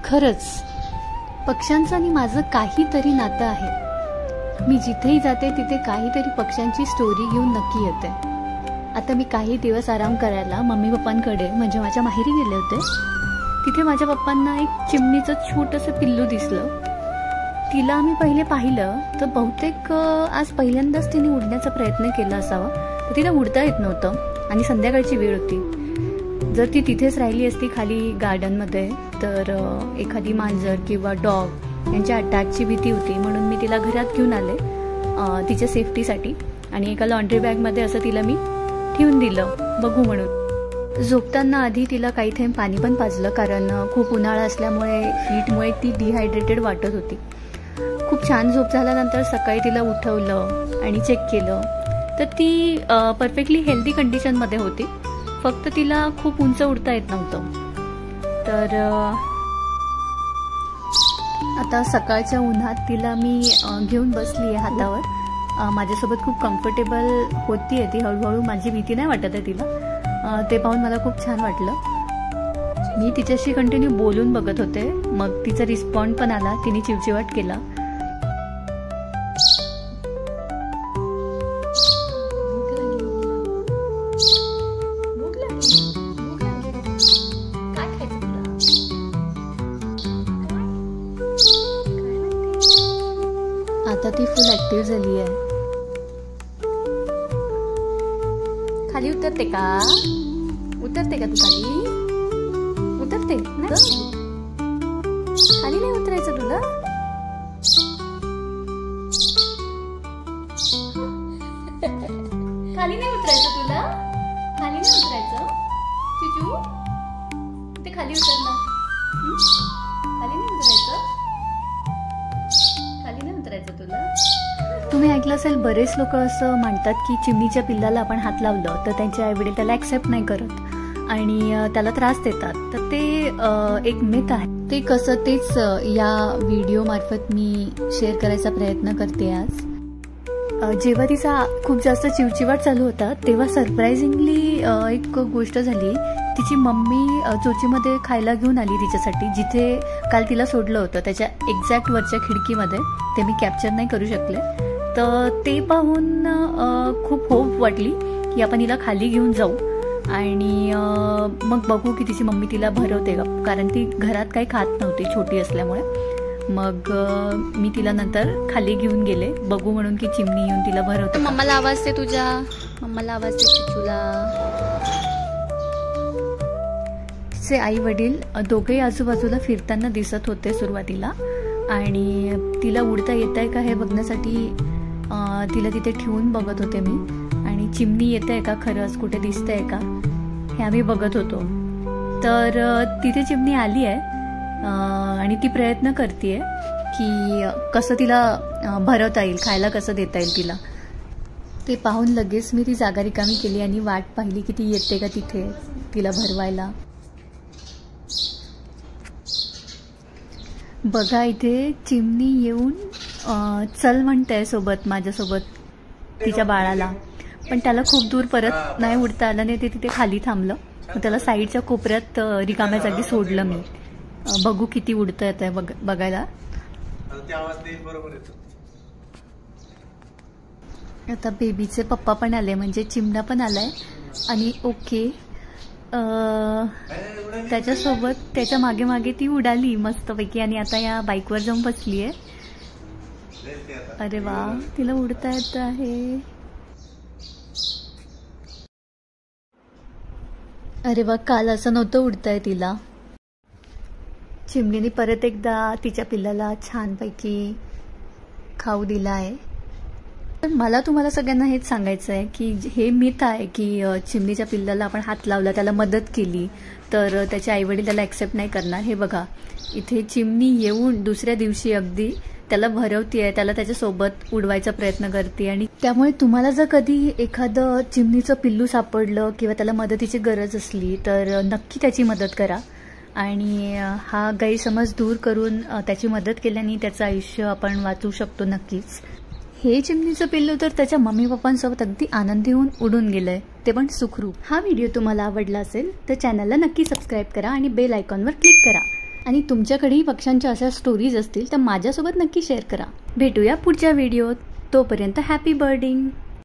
खरंच पक्ष्यांचं आणि माझं काहीतरी नातं आहे। मी जिथेही जाते तिथे काहीतरी पक्ष्यांची स्टोरी घेऊन नक्की येते। आता मी काही दिवस आराम करायला मम्मी पप्पांकडे म्हणजे माझ्या माहेरी गेले होते। तिथे माझ्या पप्पांना एक चिमणीचं छोटंसं पिल्लू दिसलं। तिला आम्ही पहिले पाहिलं तर बहुतेक आज पहिल्यांदाच तिने उडण्याचा प्रयत्न केला असावा। तर तिला उडता येत नव्हतं आणि संध्याकाळची वेळ होती। जर ती तिथेच राहिली असती खाली गार्डनमध्ये तर एखादी मांजर किंवा डॉग यांच्या अटॅकची भीती होती, म्हणून मी तिला घरात घेऊन आले तिच्या सेफ्टीसाठी आणि एका लॉन्ड्री बॅगमध्ये असं तिला मी ठेवून दिलं बघू म्हणून। झोपताना आधी तिला काही थेंब पाणी पण पाजलं, कारण खूप उन्हाळा असल्यामुळे हीटमुळे ती डिहायड्रेटेड वाटत होती। खूप छान झोप झाल्यानंतर सकाळी तिला उठवलं आणि चेक केलं तर ती परफेक्टली हेल्दी कंडिशनमध्ये होती, फक्त तिला खूप उंच उडता येत नव्हतं। तर आता सकाळच्या उन्हात तिला मी घेऊन बसली आहे हातावर। माझ्यासोबत खूप कम्फर्टेबल होती आहे ती, हळूहळू माझी भीती नाही वाटत आहे तिला। ते पाहून मला खूप छान वाटलं। मी तिच्याशी कंटिन्यू बोलून बघत होते, मग तिचा रिस्पॉन्ड पण आला, तिने चिवचिवाट केला। आता ती फुल ऍक्टिव्ह झाली आहे। खाली उतरते का? उतरते का तू खाली? उतरते ना? खाली नाही उतरायचं तुला? खाली नाही उतरायचं तुला? खाली नाही उतरायचं चिचू, ते खाली उतर ना। खाली नाही उतरायचं, खाली नाही उतरायचं तुला। तुम्ही ऐकलं असेल, बरेच लोक असं म्हणतात की चिमणीच्या पिल्लाला आपण हात लावलं तर त्यांचे आईवडील त्याला ॲक्सेप्ट नाही करत आणि त्याला त्रास देतात। तर ते एक मिथ आहे। ते कसं तेच या व्हिडिओ मार्फत मी शेअर करायचा प्रयत्न करते आज। जेव्हा तिचा खूप जास्त चिवचिवाट चालू होता तेव्हा सरप्राइझिंगली एक गोष्ट झाली। तिची मम्मी चोचीमध्ये खायला घेऊन आली तिच्यासाठी, जिथे काल तिला सोडलं होतं त्याच्या एक्झॅक्ट वरच्या खिडकीमध्ये। ते मी कॅप्चर नाही करू शकले, तर ते पाहून खूप होप वाटली की आपण हिला खाली घेऊन जाऊ आणि मग बघू की तिची मम्मी तिला भरवते का, कारण ती घरात काही खात नव्हती छोटी असल्यामुळे। मग मी तिला नंतर खाली घेऊन गेले बघू म्हणून की चिमणी येऊन तिला भरवते। मम्माला आवाज दे, तुझ्या मम्माला आवाज दे चिचूला। तिचे आई वडील दोघेही आजूबाजूला फिरताना दिसत होते सुरुवातीला आणि तिला उडता येत आहे का हे बघण्यासाठी तिला तिथे ठेवून बघत होते मी, आणि चिमणी येत आहे का खरंच, कुठे दिसतंय का हे आम्ही बघत होतो। तर तिथे चिमणी आली आहे आणि ती प्रयत्न करते की कसं तिला भरवता येईल, खायला कसं देता येईल तिला। ते पाहून लगेच मी ती जागा रिकामी केली आणि वाट पाहिली की ती येते का तिथे तिला भरवायला। बघा इथे चिमणी येऊन चल म्हणते सोबत माझ्यासोबत तिच्या बाळाला, पण त्याला खूप दूर परत नाही उडता आलं नाही, ते तिथे खाली थांबलं। त्याला साईडच्या कोपऱ्यात रिकाम्या जागी सोडलं मी, बघू किती उडता येत आहे बघायला। आता बेबीचे पप्पा पण आले, म्हणजे चिमणा पण आलाय आणि ओके त्याच्यासोबत त्याच्या मागे मागे ती उडाली मस्तपैकी आणि आता या बाईकवर जाऊन बसली आहे। अरे वा, तिला उडता येत आहे। अरे वा, काल असं नव्हतं उडताय तिला। चिमणीने परत एकदा तिच्या पिल्लाला छानपैकी खाऊ दिला आहे। पण मला तुम्हाला सगळ्यांना हेच सांगायचं आहे की हे मिथ आहे की चिमणीच्या पिल्लाला आपण हात लावला, त्याला मदत केली तर त्याचे आईवडील त्याला ॲक्सेप्ट नाही करणार। हे बघा इथे चिमणी येऊन दुसऱ्या दिवशी अगदी त्याला भरवतीये, त्याला त्याच्यासोबत उडवायचा प्रयत्न करते। आणि त्यामुळे तुम्हाला जर कधी एखादं चिमणीचं पिल्लू सापडलं किंवा त्याला मदतीची गरज असली तर नक्की त्याची मदत करा आणि हा गैरसमज दूर करून त्याची मदत केल्याने त्याचं आयुष्य आपण वाचवू शकतो नक्कीच। हे चिमणीचं पिल्लू तर त्याच्या मम्मी पप्पांसोबत अगदी आनंदी होऊन उडून गेलंय, ते पण सुखरूप। हा व्हिडिओ तुम्हाला आवडला असेल तर चॅनलला नक्की सबस्क्राईब करा आणि बेल आयकॉनवर क्लिक करा आणि तुमच्याकडेही पक्ष्यांच्या अशा स्टोरीज असतील तर माझ्यासोबत नक्की शेअर करा. भेटूया पुढच्या व्हिडिओत. तोपर्यंत हॅपी बर्डिंग.